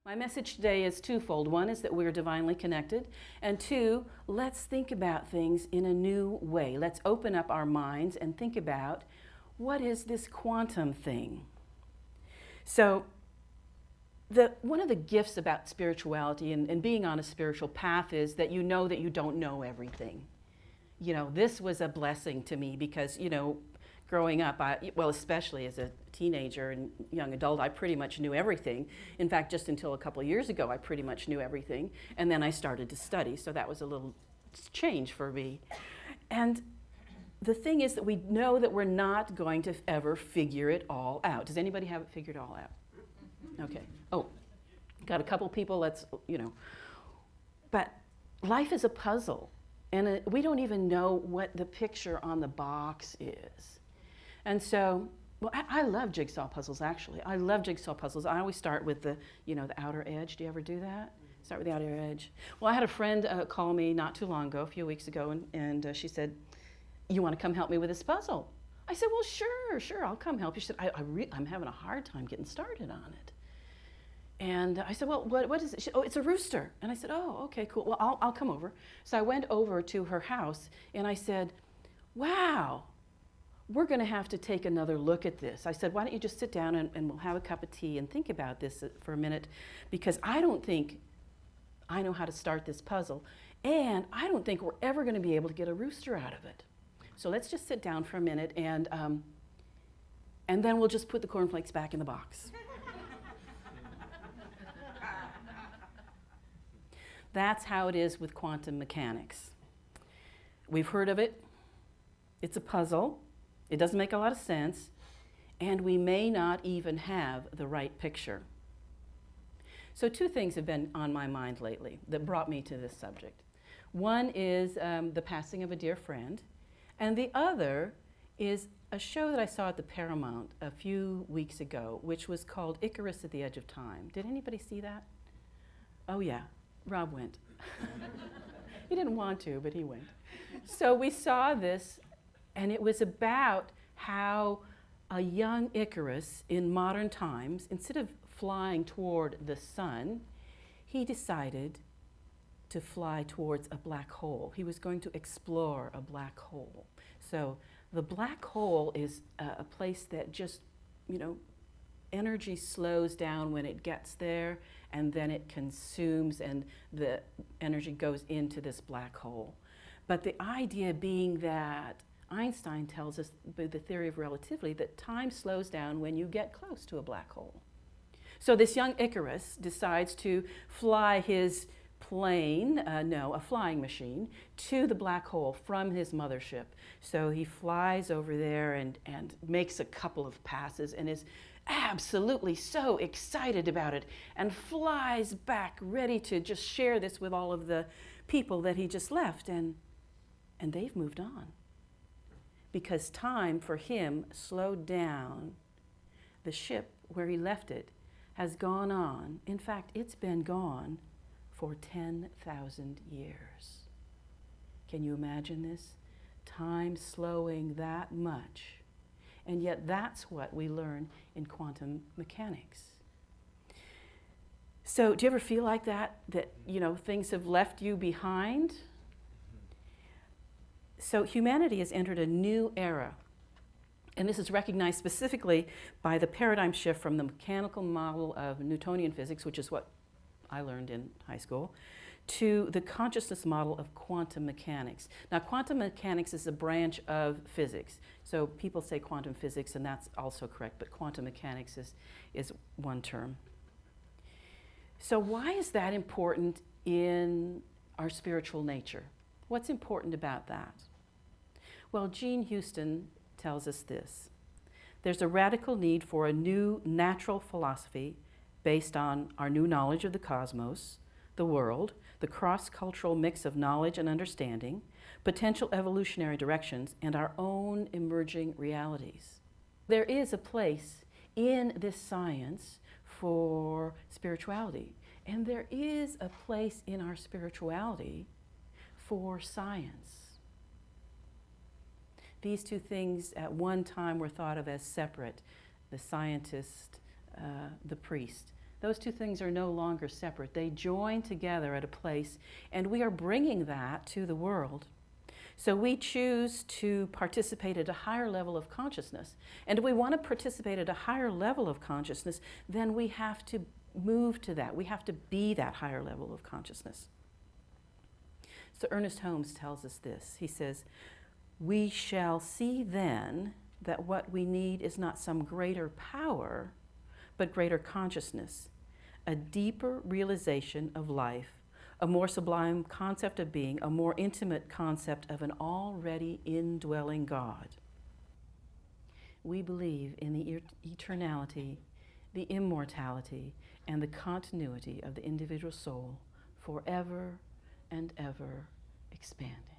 My message today is twofold. One is that we're divinely connected, and two, let's think about things in a new way. Let's open up our minds and think about what is this quantum thing. So, one of the gifts about spirituality and being on a spiritual path is that you know that you don't know everything. You know, this was a blessing to me because, growing up, well, especially as a teenager and young adult, I pretty much knew everything. In fact, just until a couple of years ago, I pretty much knew everything. And then I started to study, so that was a little change for me. And the thing is that we know that we're not going to ever figure it all out. Does anybody have it figured all out? Okay. Oh, got a couple people, But life is a puzzle. And we don't even know what the picture on the box is. And so, well, I love jigsaw puzzles, actually. I love jigsaw puzzles. I always start with the outer edge. Do you ever do that? Start with the outer edge. Well, I had a friend call me not too long ago, a few weeks ago, and she said, "You want to come help me with this puzzle?" I said, "Well, sure, I'll come help you." She said, I'm having a hard time getting started on it. And I said, "Well, what is it?" She said, "Oh, it's a rooster." And I said, "Oh, okay, cool. Well, I'll come over." So I went over to her house, and I said, "Wow, we're going to have to take another look at this." I said, "Why don't you just sit down and we'll have a cup of tea and think about this for a minute, because I don't think I know how to start this puzzle, and I don't think we're ever going to be able to get a rooster out of it. So let's just sit down for a minute, and then we'll just put the cornflakes back in the box." That's how it is with quantum mechanics. We've heard of it. It's a puzzle. It doesn't make a lot of sense. And we may not even have the right picture. So two things have been on my mind lately that brought me to this subject. One is the passing of a dear friend. And the other is a show that I saw at the Paramount a few weeks ago, which was called Icarus at the Edge of Time. Did anybody see that? Oh, yeah. Rob went. He didn't want to, but he went. So we saw this, and it was about how a young Icarus in modern times, instead of flying toward the sun, he decided to fly towards a black hole. He was going to explore a black hole. So the black hole is a place that just, energy slows down when it gets there, and then it consumes, and the energy goes into this black hole. But the idea being that Einstein tells us, by the theory of relativity, that time slows down when you get close to a black hole. So this young Icarus decides to fly his plane, a flying machine, to the black hole from his mothership. So he flies over there and makes a couple of passes and is absolutely so excited about it, and flies back ready to just share this with all of the people that he just left, and they've moved on. Because time for him slowed down. The ship where he left it has gone on. In fact, it's been gone for 10,000 years. Can you imagine this? Time slowing that much. And yet that's what we learn in quantum mechanics. So do you ever feel like that things have left you behind? So humanity has entered a new era. And this is recognized specifically by the paradigm shift from the mechanical model of Newtonian physics, which is what I learned in high school, to the consciousness model of quantum mechanics. Now, quantum mechanics is a branch of physics. So people say quantum physics, and that's also correct, but quantum mechanics is one term. So why is that important in our spiritual nature? What's important about that? Well, Jean Houston tells us this. There's a radical need for a new natural philosophy based on our new knowledge of the cosmos, the world, the cross-cultural mix of knowledge and understanding, potential evolutionary directions, and our own emerging realities. There is a place in this science for spirituality, and there is a place in our spirituality for science. These two things at one time were thought of as separate, the scientist, the priest. those two things are no longer separate. They join together at a place, and we are bringing that to the world. So we choose to participate at a higher level of consciousness. And if we want to participate at a higher level of consciousness, then we have to move to that. We have to be that higher level of consciousness. So Ernest Holmes tells us this. He says, "We shall see then that what we need is not some greater power, but greater consciousness, a deeper realization of life, a more sublime concept of being, a more intimate concept of an already indwelling God." We believe in the eternality, the immortality, and the continuity of the individual soul, forever and ever expanding.